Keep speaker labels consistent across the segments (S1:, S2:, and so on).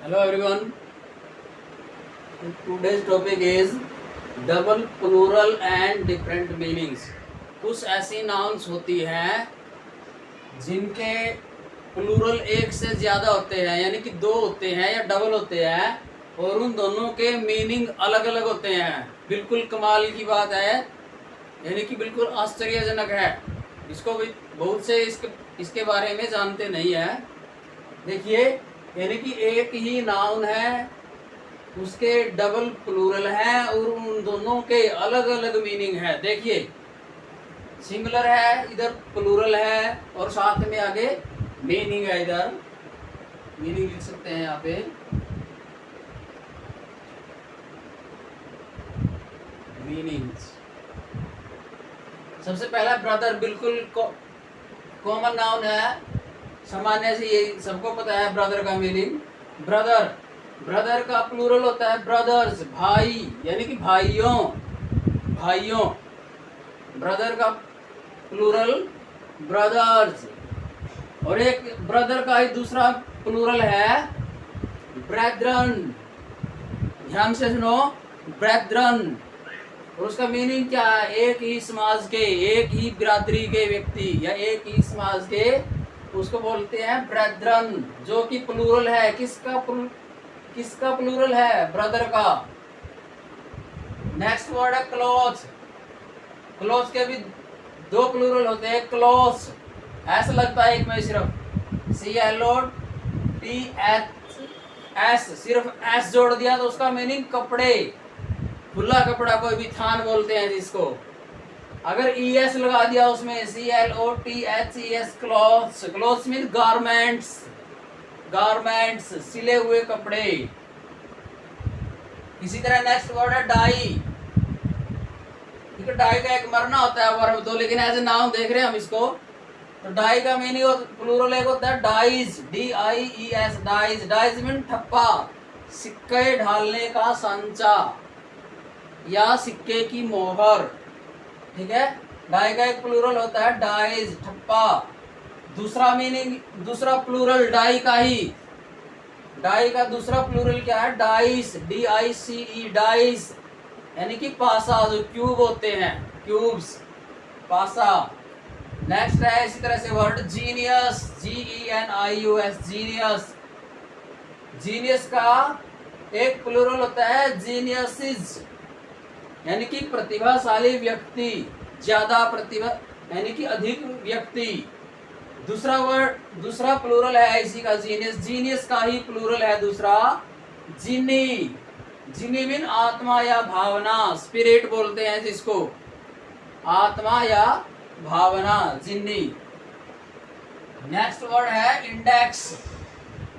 S1: Hello everyone. Today's topic is double plural and different meanings. कुछ ऐसी nouns होती हैं जिनके प्लूरल एक से ज़्यादा होते हैं, यानी कि दो होते हैं या डबल होते हैं, और उन दोनों के मीनिंग अलग अलग होते हैं। बिल्कुल कमाल की बात है, यानी कि बिल्कुल आश्चर्यजनक है। इसको भी बहुत से इसके बारे में जानते नहीं है। देखिए, यानी कि एक ही नाउन है, उसके डबल प्लूरल है और उन दोनों के अलग अलग मीनिंग है। देखिए, सिंगुलर है, इधर प्लूरल है और साथ में आगे मीनिंग है। इधर मीनिंग लिख सकते हैं यहाँ पे, मीनिंग्स। सबसे पहला ब्रदर, बिल्कुल कॉमन नाउन है, सामान्य से ये सबको पता है ब्रदर का मीनिंग। ब्रदर, ब्रदर का प्लूरल होता है ब्रदर्स, भाई, यानी कि भाइयों, भाइयों। ब्रदर का प्लूरल ब्रदर्स। और एक ब्रदर का ही दूसरा प्लूरल है ब्रेद्रन। ध्यान से सुनो, ब्रेद्रन। और उसका मीनिंग क्या है? एक ही समाज के, एक ही बिरादरी के व्यक्ति या एक ही समाज के, उसको बोलते हैं ब्रेद्रन, जो कि प्लूरल है। किसका प्लूरल है? ब्रदर का। नेक्स्ट वर्ड है क्लोथ। क्लोथ के भी दो प्लूरल होते हैं, क्लोथ्स। ऐसा लगता है एक में सिर्फ CLOTHS, सिर्फ S जोड़ दिया तो उसका मीनिंग कपड़े, खुला कपड़ा, कोई भी थान बोलते हैं जिसको। अगर ES लगा दिया उसमें, CLOTHES, clothes. Clothes mean garments, garments, सिले हुए कपड़े। इसी तरह नेक्स्ट वर्ड है डाई। ठीक है, डाई का एक मरना होता है वर्ब तो, लेकिन एज ए नाउन देख रहे हैं हम इसको। तो डाई का मीनिंग प्लूरल एक होता है dies, DIES, dies. Dies mean ठप्पा, सिक्के ढालने का सांचा या सिक्के की मोहर। ठीक है, डाई का एक प्लूरल होता है डाइज, ठप्पा। दूसरा मीनिंग, दूसरा प्लूरल डाई का ही, डाई का दूसरा प्लूरल क्या है? डाइस, DICE, डाइस, यानी कि पासा, जो क्यूब होते हैं, क्यूब्स, पासा। नेक्स्ट है इसी तरह से word genius, GENIUS, genius. Genius का एक प्लूरल होता है जीनियसिस, यानी कि प्रतिभाशाली व्यक्ति, ज्यादा प्रतिभा, यानी कि अधिक व्यक्ति। दूसरा वर्ड, दूसरा प्लूरल है इसी का जीनियस। जीनियस का ही प्लूरल है दूसरा जिनी। जिनी मीन आत्मा या भावना, स्पिरिट बोलते हैं जिसको, आत्मा या भावना, जिनी। नेक्स्ट वर्ड है इंडेक्स।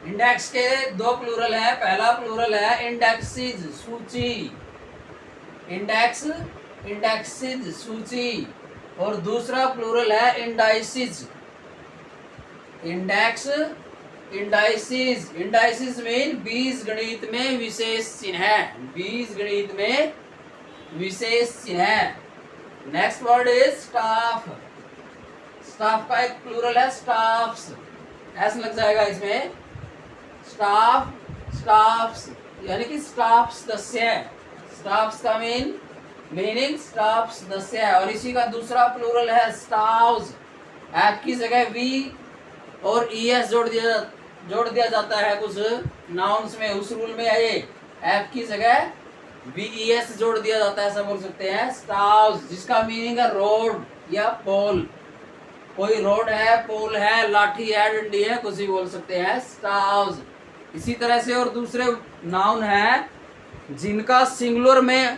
S1: इंडेक्स के दो प्लूरल है। पहला प्लूरल है इंडेक्सिज, सूची, इंडेक्स, इंडेक्सिज, सूची। और दूसरा प्लूरल है indices, index, indices. Indices mean बीज गणित में विशेष चिन्ह, बीज गणित में विशेष चिन्ह। Next word is staff. Staff का एक प्लूरल है स्टाफ्स, ऐसा लग जाएगा इसमें, स्टाफ, स्टाफ्स, यानी कि स्टाफ सदस्य। स्टाफ्स का मीनिंग स्टाफ सदस्य है। और इसी का दूसरा प्लूरल है स्टाफ्स। एफ की जगह V और ES जोड़ दिया जाता है कुछ नाउन्स में, उस रूल में है ये। एफ की जगह VES जोड़ दिया जाता है, ऐसा बोल सकते हैं स्टाव्स, जिसका मीनिंग है रोड या पोल। कोई रोड है, पोल है, लाठी है, डंडी है, कुछ भी बोल सकते हैं स्टाव्स। इसी तरह से और दूसरे नाउन है जिनका सिंगुलर में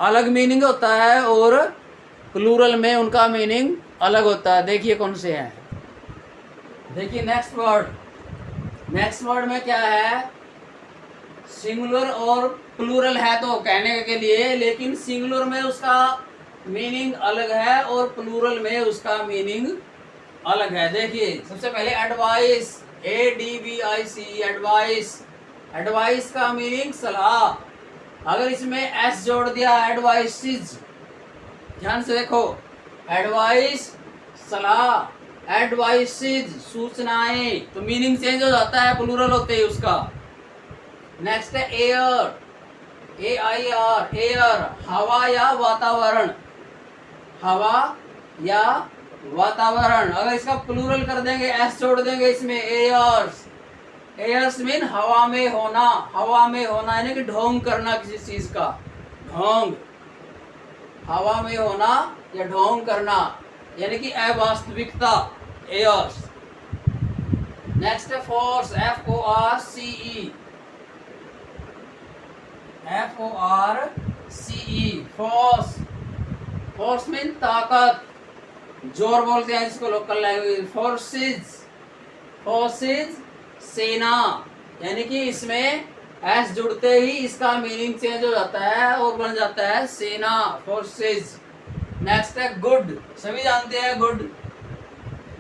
S1: अलग मीनिंग होता है और प्लूरल में उनका मीनिंग अलग होता है। देखिए कौन से हैं। देखिए नेक्स्ट वर्ड, नेक्स्ट वर्ड में क्या है? सिंगुलर और प्लूरल है तो कहने के लिए, लेकिन सिंगुलर में उसका मीनिंग अलग है और प्लूरल में उसका मीनिंग अलग है। देखिए सबसे पहले एडवाइस, ADVIC, एडवाइस। एडवाइस का मीनिंग सलाह। अगर इसमें S जोड़ दिया, एडवाइसिस, ध्यान से देखो, एडवाइस, सलाह, एडवाइसेज सूचनाएं, तो मीनिंग चेंज हो जाता है प्लूरल होते ही उसका। नेक्स्ट है एयर, AIR, एयर, हवा या वातावरण, हवा या वातावरण। अगर इसका प्लूरल कर देंगे, एस जोड़ देंगे इसमें, एयर्स, एयर्स मीन हवा में होना, हवा में होना यानी कि ढोंग करना किसी चीज का, ढोंग, हवा में होना या ढोंग करना यानी कि अवास्तविकता, एयर्स। नेक्स्ट है force, FORCE, force, force mean ताकत, जोर बोलते हैं इसको लोकल लैंग्वेज। फोर्सेज, फोर्सेज सेना, यानी कि इसमें एस जुड़ते ही इसका मीनिंग चेंज हो जाता है और बन जाता है सेना, फोर्सेज। नेक्स्ट है गुड, सभी जानते हैं गुड,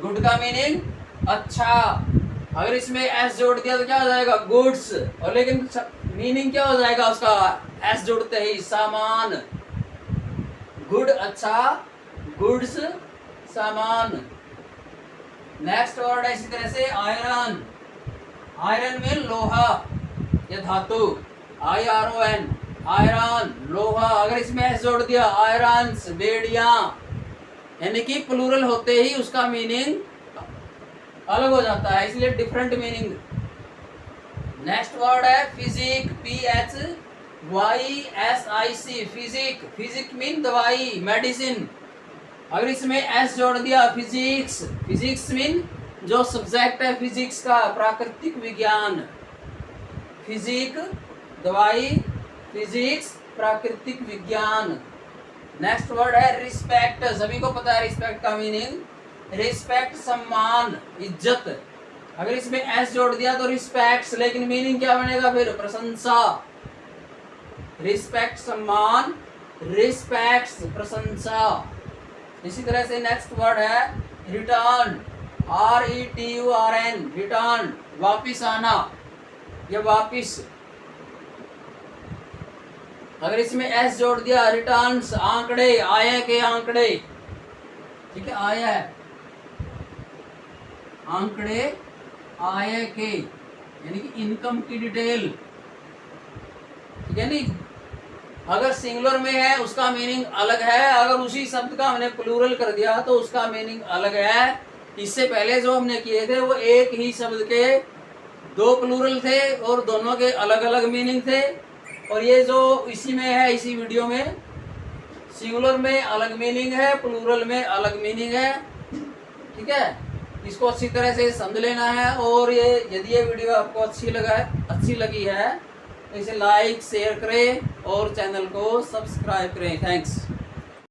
S1: गुड का मीनिंग अच्छा। अगर इसमें एस जोड़ दिया तो क्या हो जाएगा, गुड्स, और लेकिन मीनिंग क्या हो जाएगा उसका, एस जोड़ते ही सामान, गुड अच्छा, गुड्स सामान। नेक्स्ट वर्ड है इसी तरह से आयरन, आयरन में लोहा या धातु, IRON, आयरन लोहा। अगर इसमें एस जोड़ दिया, आयरन्स बेड़ियां, यानी कि प्लूरल होते ही उसका मीनिंग अलग हो जाता है, इसलिए डिफरेंट मीनिंग। नेक्स्ट वर्ड है physic, PHYSIC, physic, physic mean दवाई, मेडिसिन। अगर इसमें एस जोड़ दिया, फिजिक्स, फिजिक्स मीन जो सब्जेक्ट है फिजिक्स का, प्राकृतिक विज्ञान, फिजिक दवाई, फिजिक्स प्राकृतिक विज्ञान। नेक्स्ट वर्ड है रिस्पेक्ट, सभी को पता है रिस्पेक्ट का मीनिंग, रिस्पेक्ट सम्मान, इज्जत। अगर इसमें एस जोड़ दिया तो रिस्पेक्ट्स, लेकिन मीनिंग क्या बनेगा फिर, प्रशंसा, रिस्पेक्ट सम्मान, रिस्पेक्ट्स प्रशंसा। इसी तरह से नेक्स्ट वर्ड है रिटर्न, RETURN, रिटर्न वापिस आना या वापिस। अगर इसमें एस जोड़ दिया, रिटर्न्स आंकड़े, आय के आंकड़े, ठीक है, आय है आंकड़े, आय के यानी कि इनकम की डिटेल, ठीक है नहीं। अगर सिंगुलर में है उसका मीनिंग अलग है, अगर उसी शब्द का हमने प्लूरल कर दिया तो उसका मीनिंग अलग है। इससे पहले जो हमने किए थे वो एक ही शब्द के दो प्लूरल थे और दोनों के अलग अलग मीनिंग थे, और ये जो इसी में है, इसी वीडियो में सिंगुलर में अलग मीनिंग है, प्लूरल में अलग मीनिंग है, ठीक है। इसको अच्छी तरह से समझ लेना है। और ये यदि ये वीडियो आपको अच्छी लगी है तो इसे लाइक शेयर करें और चैनल को सब्सक्राइब करें। थैंक्स।